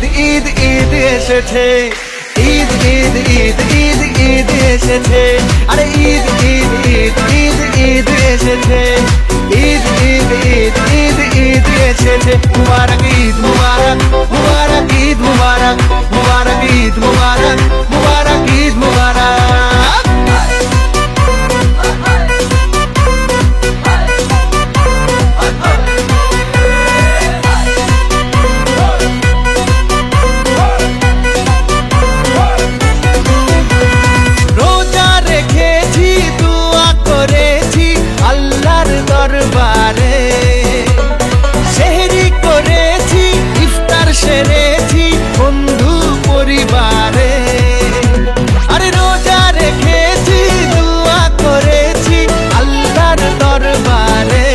ঈদ ঈদ এসেছে, ঈদ ঈদ ঈদ ঈদ ঈদ এসেছে, আরে ঈদ ঈদ ঈদ ঈদ ঈদ এসেছে, ঈদ ঈদ ঈদ ঈদ ঈদ এসেছে। মুবারক ঈদ মুবারক, মুবারক ঈদ মুবারক, মুবারক ঈদ মুবারক, মুবারক ঈদ মুবারক। রোজা রেখেছি, দোয়া করেছি আল্লাহর দরবারে, সেহরি করেছি, ইফতার সেরেছি বন্ধু পরিবারে। আরে রোজা রেখেছি, দোয়া করেছি আল্লাহর দরবারে,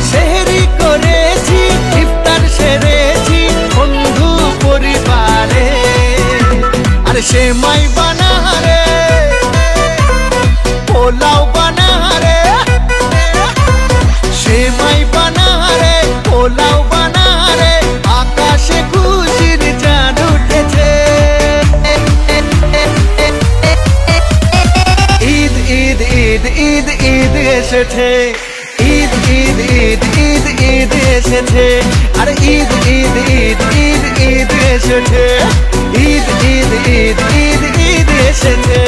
সেহরি করেছি, ইফতার সেরেছি বন্ধু পরিবারে। আরে সেমাই বানা রে, পোলাও বানা রে, সেমাই বানা রে, পোলাও বানা রে, আকাশে খুশির চাঁদ উঠেছে। ঈদ ঈদ ঈদ ঈদ ঈদ এসেছে, ঈদ ঈদ ঈদ ঈদ ঈদ এসেছে, আর ঈদ ঈদ ঈদ ঈদ ঈদ এসেছে, ঈদ ঈদ ঈদ ঈদ ঈদ এসেছে।